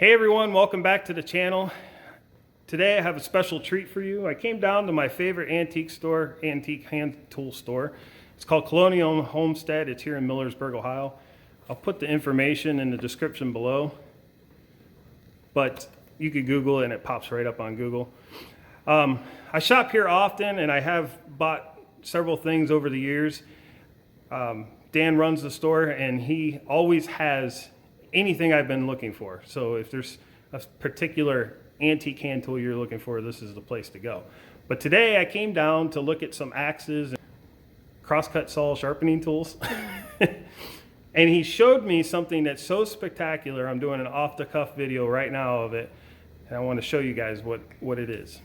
Hey everyone, welcome back to the channel. Today I have a special treat for you. I came down to my favorite antique hand tool store. It's called Colonial Homestead. It's here in Millersburg, Ohio. I'll put the information in the description below, but you could Google it and it pops right up on Google. I shop here often and I have bought several things over the years. Dan runs the store and he always has anything I've been looking for. So if there's a particular antique hand tool you're looking for, this is the place to go. But today I came down to look at some axes and crosscut saw sharpening tools. And he showed me something that's so spectacular. I'm doing an off-the-cuff video right now of it, and I want to show you guys what it is.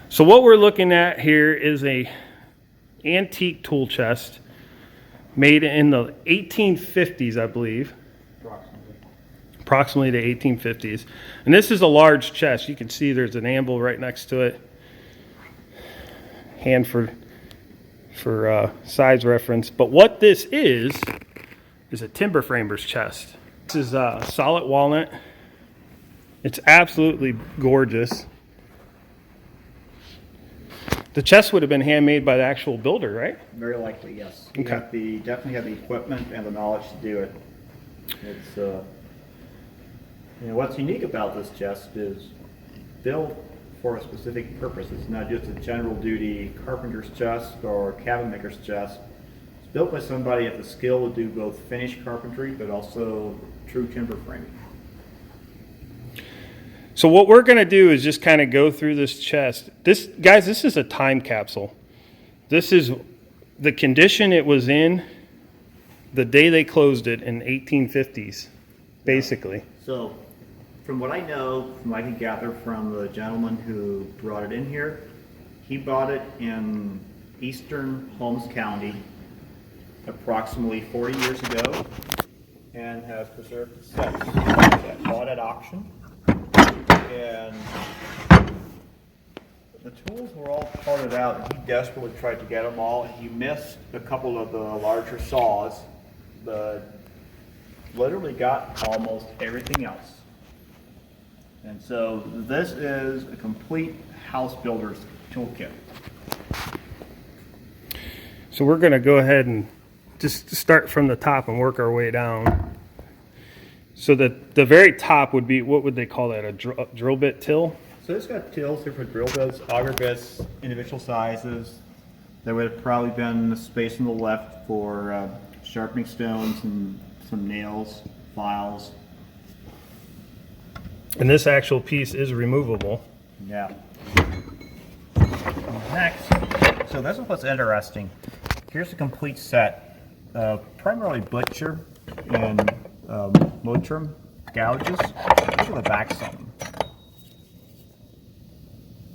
So what we're looking at here is a antique tool chest made in the 1850s, I believe. Approximately the 1850s. And this is a large chest. You can see there's an anvil right next to it. Hand for size reference. But what this is a timber framer's chest. This is solid walnut. It's absolutely gorgeous. The chest would have been handmade by the actual builder, right? Very likely, yes. You Okay. definitely have the equipment and the knowledge to do it. It's what's unique about this chest is built for a specific purpose. It's not just a general duty carpenter's chest or cabinet maker's chest. It's built by somebody with the skill to do both finished carpentry but also true timber framing. So what we're going to do is just kind of go through this chest. This is a time capsule. This is the condition it was in the day they closed it in 1850s, basically. So, from what I know, from what I can gather from the gentleman who brought it in here, he bought it in eastern Holmes County approximately 40 years ago and has preserved it since. Bought at auction. And the tools were all parted out, and he desperately tried to get them all, and he missed a couple of the larger saws, but literally got almost everything else. And so this is a complete house builder's toolkit. So we're going to go ahead and just start from the top and work our way down. So the very top would be, what would they call that, a drill bit till? So it's got tills here for drill bits, auger bits, individual sizes. There would have probably been a space on the left for sharpening stones and some nails, files. And this actual piece is removable. Yeah. Next, so this is what's interesting. Here's a complete set of primarily butcher and Motrum gouges. These are the backs on them.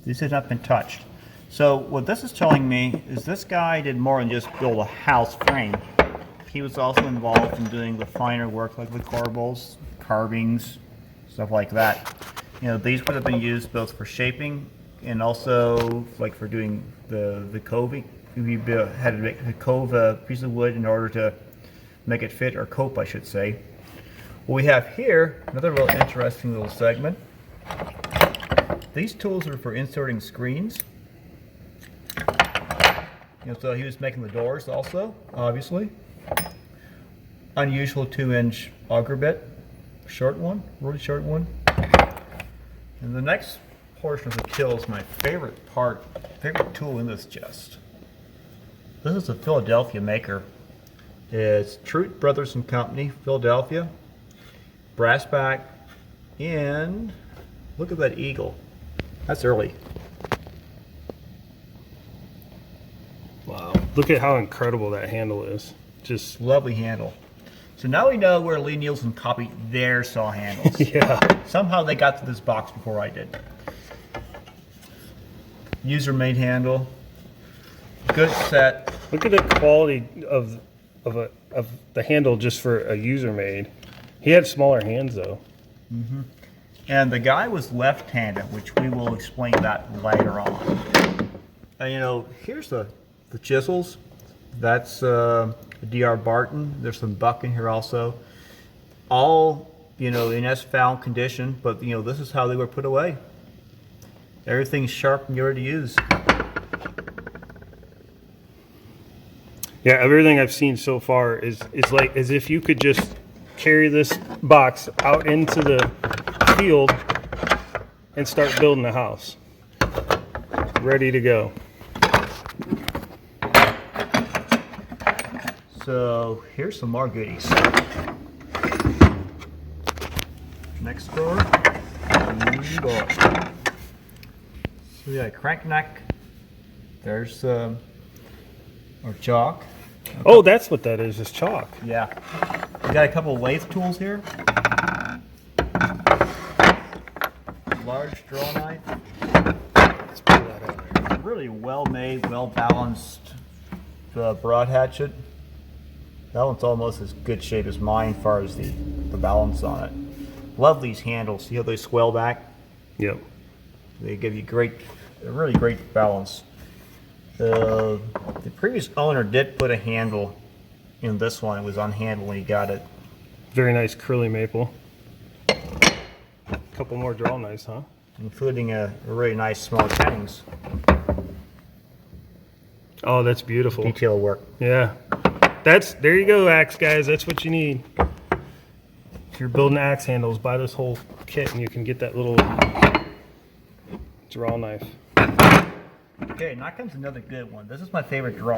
These have not been touched. So what this is telling me is this guy did more than just build a house frame. He was also involved in doing the finer work like the corbels, carvings, stuff like that. You know, these would have been used both for shaping and also like for doing the coving. We had to make a cove a piece of wood in order to make it fit, or cope I should say. What we have here, another real interesting little segment. These tools are for inserting screens. So he was making the doors also, obviously. Unusual 2-inch auger bit, short one, really short one. And the next portion of the till is my favorite tool in this chest. This is a Philadelphia maker. It's Truett Brothers and Company, Philadelphia. Brass back, and look at that eagle. That's early. Wow. Look at how incredible that handle is. Just lovely handle. So now we know where Lee Nielsen copied their saw handles. yeah. Somehow they got to this box before I did. User-made handle. Good set. Look at the quality of the handle just for a user made. He had smaller hands though. Mm-hmm. And the guy was left-handed, which we will explain that later on. And here's the chisels. That's DR Barton. There's some buck in here also. All you know, in as found condition, but you know, this is how they were put away. Everything's sharp and ready to use. Yeah, everything I've seen so far is like as if you could just carry this box out into the field and start building a house. Ready to go. So here's some more goodies. Next door. So we got a crank neck. There's our chalk. Oh, that's what that is chalk. Yeah. We got a couple of lathe tools here. Large draw knife. Let's pull that out there. Really well made, well balanced broad hatchet. That one's almost as good shape as mine as far as the balance on it. Love these handles. See how they swell back? Yep. They give you a really great balance. The previous owner did put a handle in this one. It was unhandled when he got it. Very nice curly maple. Couple more draw knives, huh? Including a really nice small tannings. Oh, that's beautiful. Detail work. Yeah. There you go, axe guys. That's what you need. If you're building axe handles, buy this whole kit and you can get that little draw knife. Okay, now comes another good one. This is my favorite drawer.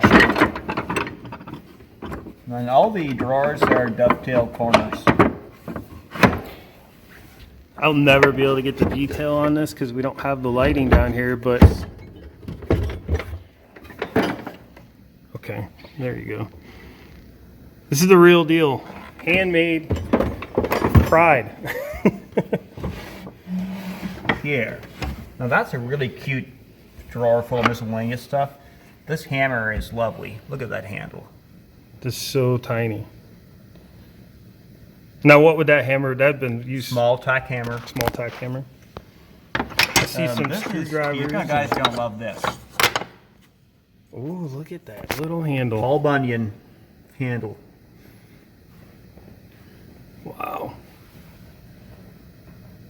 And all the drawers are dovetail corners. I'll never be able to get the detail on this because we don't have the lighting down here, but okay, there you go. This is the real deal. Handmade pride. Here. Now that's a really cute drawer full of miscellaneous stuff. This hammer is lovely. Look at that handle. This is so tiny. Now what would that hammer, that'd been used? Small tack hammer. Small tack hammer. I see some screwdrivers. You guys are gonna love this. Oh, look at that little handle. Paul Bunyan handle. Wow.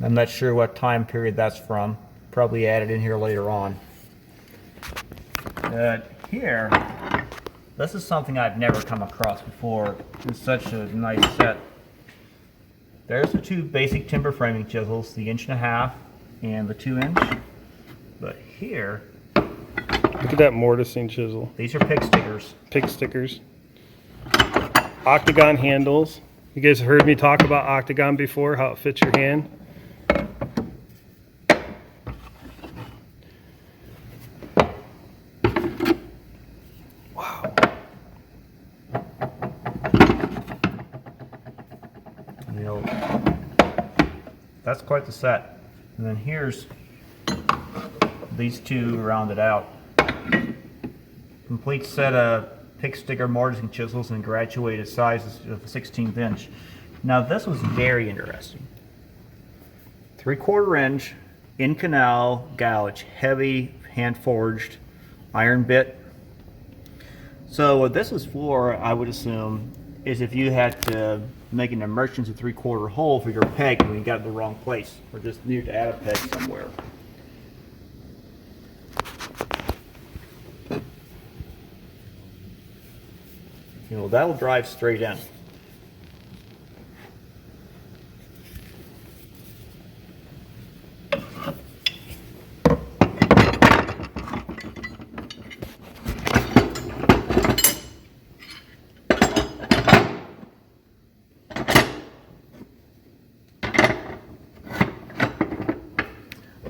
I'm not sure what time period that's from. Probably added in here later on. Here, this is something I've never come across before. It's such a nice set. There's the two basic timber framing chisels, the 1.5" and the 2". But here, Look at that mortising chisel. these are pick stickers. Pick stickers. Octagon handles. You guys heard me talk about octagon before, how it fits your hand. Wow. You know, that's quite the set. And then here's these two rounded out. Complete set of pick sticker mortising chisels in graduated sizes of 1/16 inch. Now this was very interesting. 3/4 inch in canal gouge, heavy hand forged iron bit. So what this was for, I would assume, is if you had to make an emergency 3/4 hole for your peg when you got it in the wrong place, or just needed to add a peg somewhere. You know, that'll drive straight in.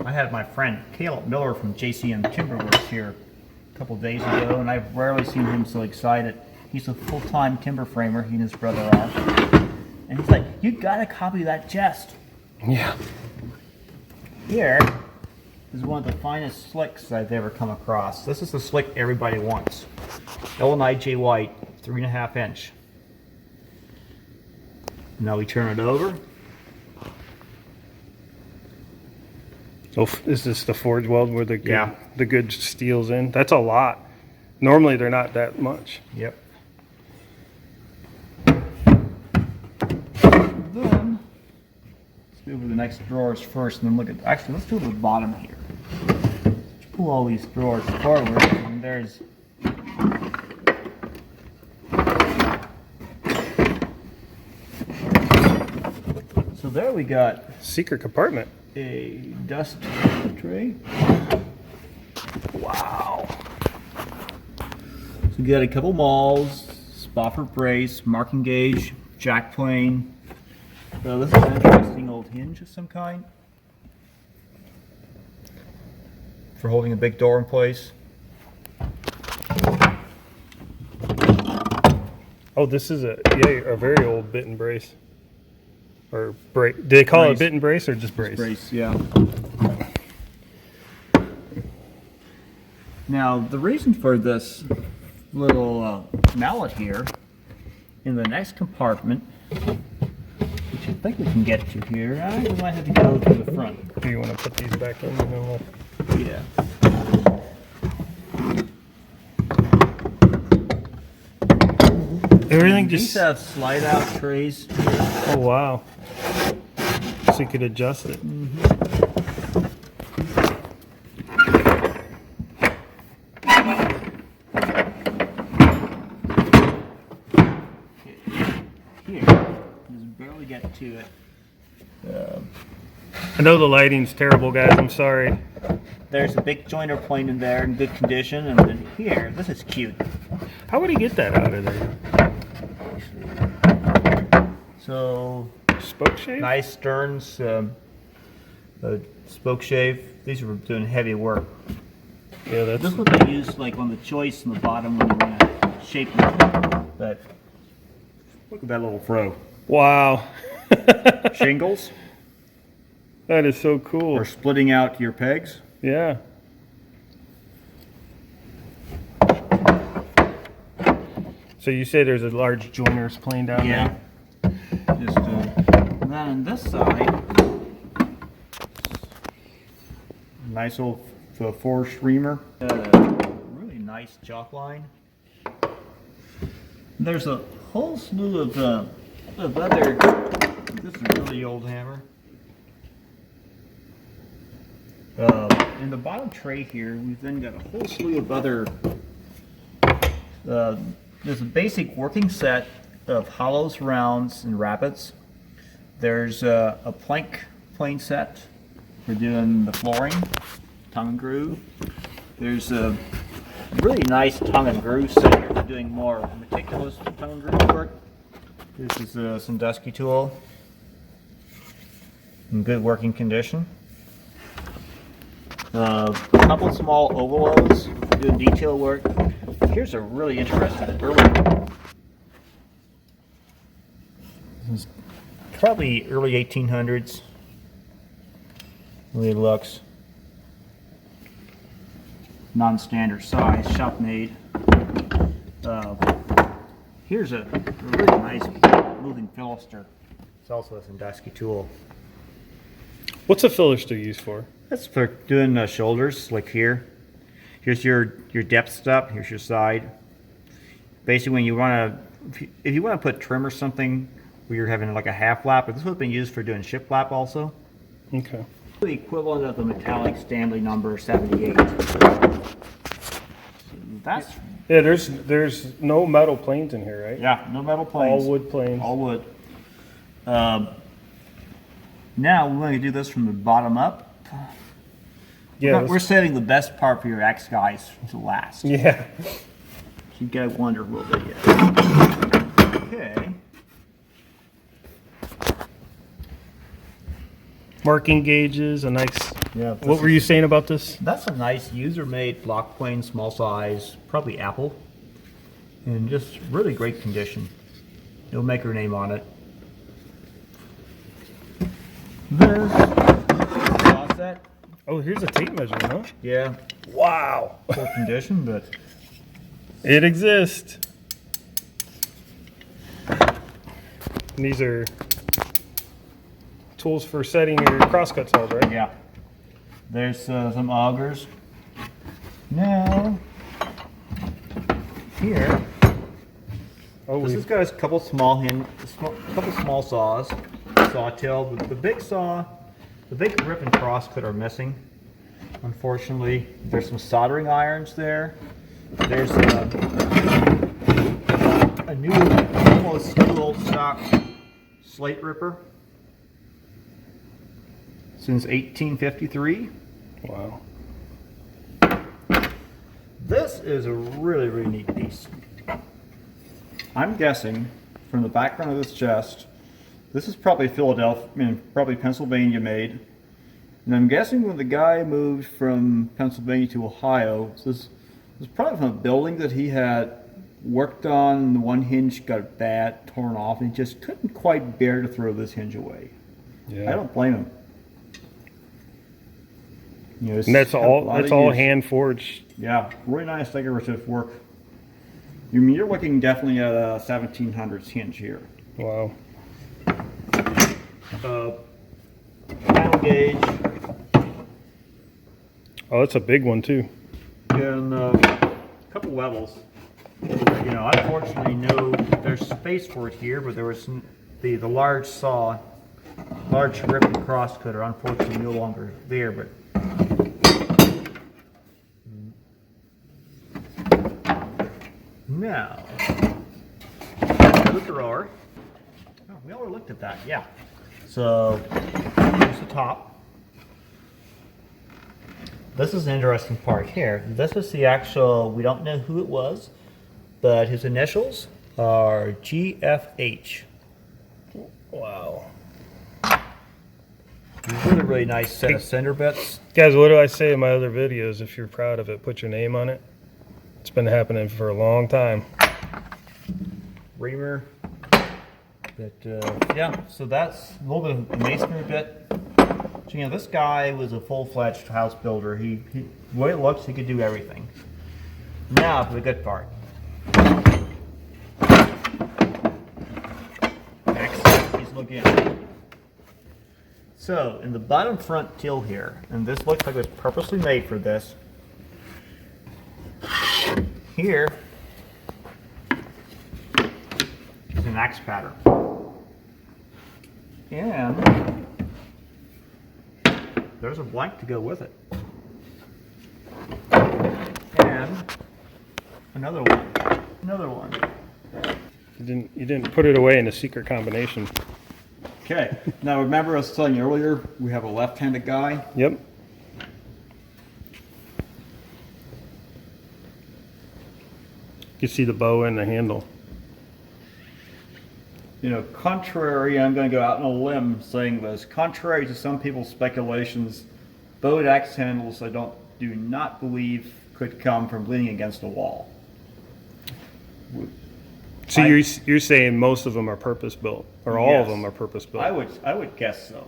I had my friend Caleb Miller from JCM Timberworks here a couple days ago, and I've rarely seen him so excited. He's a full-time timber framer, he and his brother are. And he's like, you gotta copy that chest. Yeah. Here is one of the finest slicks I've ever come across. This is the slick everybody wants. L&IJ White, 3.5 inch. Now we turn it over. Oh, is this the forge weld where the good steel's in? That's a lot. Normally they're not that much. Yep. Then do over the next drawers first, and then look at. Actually, let's do the bottom here. Let's pull all these drawers forward, and there's. So there we got Secret compartment. a dust tray. Wow. So we got a couple mauls, spot for brace, marking gauge, jack plane. So this is an interesting old hinge of some kind for holding a big door in place. Oh, this is a very old bit and brace. Or brace. Do they call it Brace. bit and brace or just brace? Brace, yeah. Now, the reason for this little mallet here in the next compartment, which I think we can get to here, we might have to go to the front. Do you want to put these back in? And then we'll... Yeah. Everything These just. have slide out trays. Oh wow! So you could adjust it. Here, just barely get to it. I know the lighting's terrible, guys. I'm sorry. There's a big joiner plane in there in good condition, and then here, this is cute. How would he get that out of there? So, Spoke shave? nice sterns, spoke shave. These are doing heavy work. Yeah, that's. This is what they use like on the joist in the bottom when you want to shape it. But look at that little throw. Wow. Shingles That is so cool. or splitting out your pegs. Yeah. So you say there's a large joiner's plane down Yeah. there? Just and then on this side, nice old forged reamer. Really nice jock line. There's a whole slew of other. This is a really old hammer. In the bottom tray here, we've then got a whole slew of other. There's a basic working set of hollows, rounds, and rabbets. There's a plank plane set for doing the flooring, tongue and groove. There's a really nice tongue and groove set here for doing more meticulous tongue and groove work. This is a Sandusky tool in good working condition. A couple small overloads doing detail work. Here's a really interesting early. This is probably early 1800s. Really looks non-standard size, shop made. Here's a really nice moving Philister. It's also a Sandusky tool. What's a Philister used for? That's for doing shoulders, like here. Here's your depth stop. Here's your side. Basically, when you want to, if you want to put trim or something, where you're having like a half lap, but this would have been used for doing ship lap also. Okay. The equivalent of the metallic Stanley number 78. That's Yeah, there's no metal planes in here, right? yeah, no metal planes. All wood planes. All wood. Now we're going to do this from the bottom up. Yeah. We're saving the best part for your X guys to last. Yeah. You gotta wonder a little bit yet. Okay. Marking gauges, a nice. Yeah. What were you saying about this? That's a nice user-made block plane, small size, probably Apple, and just really great condition. No maker name on it. This saw set. Oh, here's a tape measure, huh? Yeah, Wow. poor condition, but It exists. And these are tools for setting your crosscut saws, right? yeah. There's some augers. Now, here, Oh, this has got a couple small saws. sawtail. The big saw, the big rip and cross cut are missing. Unfortunately, there's some soldering irons there. There's a new, almost new old stock slate ripper since 1853. Wow. This is a really, really neat piece. I'm guessing from the background of this chest, this is probably Philadelphia, probably Pennsylvania made. And I'm guessing when the guy moved from Pennsylvania to Ohio, this was probably from a building that he had worked on. The one hinge got bad, torn off, and he just couldn't quite bear to throw this hinge away. Yeah. I don't blame him. You know, And that's all hand forged. Yeah, really nice decorative work. You're looking definitely at a 1700s hinge here. Wow. Panel gauge. Oh, that's a big one too. And a couple levels. You know, unfortunately, no, there's space for it here, but there was the large saw, large rip and cross cutter, unfortunately no longer there. But now, the drawer. Oh, we already looked at that, yeah. So, here's the top. This is an interesting part here. This is the actual, we don't know who it was, but his initials are GFH. Wow. Really, really nice set of cinder bits. Guys, what do I say in my other videos? If you're proud of it, put your name on it. It's been happening for a long time. Reamer. But yeah, so that's a little bit of a masonry bit. So, you know, this guy was a full-fledged house builder. He the way it looks, he could do everything. Now for the good part. Next, he's looking. So, in the bottom front till here, and this looks like it was purposely made for this. Here is an axe pattern. And there's a blank to go with it. And another one. Another one. You didn't put it away in a secret combination. Okay. Now remember I was telling you earlier, we have a left-handed guy. Yep. You see the bow and the handle. You know, contrary, I'm going to go out on a limb saying this, contrary to some people's speculations, bowed axe handles I do not believe could come from leaning against a wall. So you're saying most of them are purpose built, or all of Yes. them are purpose built? I would guess so.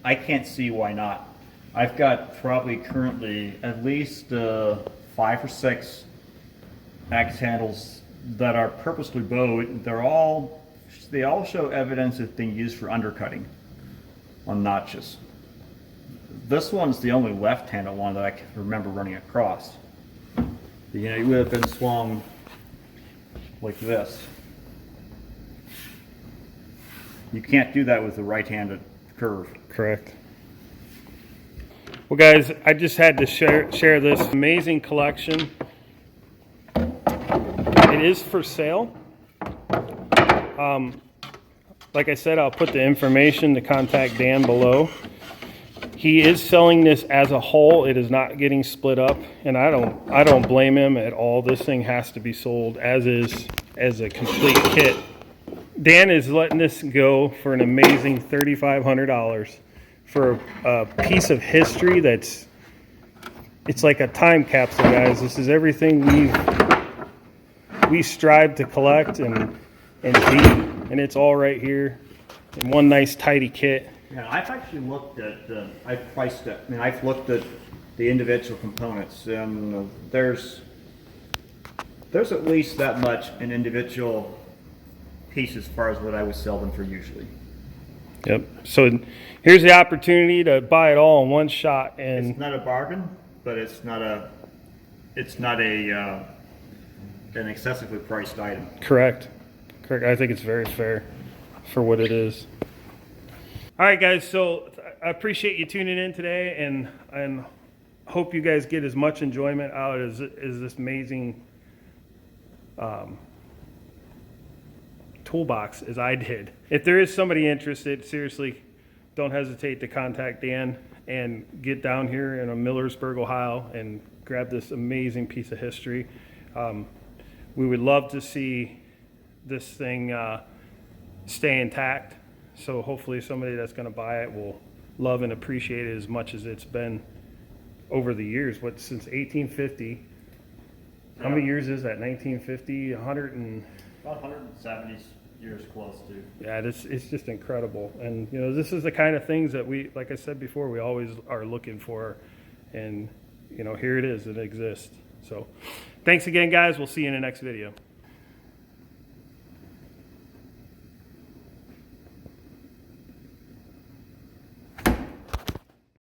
I can't see why not. I've got probably currently at least 5 or 6 axe handles that are purposely bowed. They all show evidence of being used for undercutting on notches. This one's the only left-handed one that I can remember running across. You know, it would have been swung like this. You can't do that with the right-handed curve. Correct. Well, guys, I just had to share this amazing collection. It is for sale. Like I said, I'll put the information to contact Dan below. He is selling this as a whole. It is not getting split up, and I don't blame him at all. This thing has to be sold as is, as a complete kit. Dan is letting this go for an amazing $3,500 for a piece of history it's like a time capsule, guys. This is everything we strive to collect and be, and it's all right here in one nice tidy kit. Yeah, I've actually looked at, I've priced it. I mean, I've looked at the individual components, and there's at least that much an individual piece as far as what I would sell them for usually. Yep. So here's the opportunity to buy it all in one shot, and It's not a bargain, but it's not an excessively priced item. correct. I think it's very fair. for what it is. All right, guys, so I appreciate you tuning in today, and hope you guys get as much enjoyment out as this amazing toolbox as I did. If there is somebody interested, seriously, don't hesitate to contact Dan and get down here in Millersburg, Ohio, and grab this amazing piece of history. We would love to see this thing stay intact. So hopefully somebody that's going to buy it will love and appreciate it as much as it's been over the years. Since 1850? How many years is that? 1950? 100 and... About 170 years close to. Yeah, it's just incredible. And, you know, this is the kind of things that we, like I said before, we always are looking for. And, you know, here it is. It exists. So thanks again, guys. We'll see you in the next video.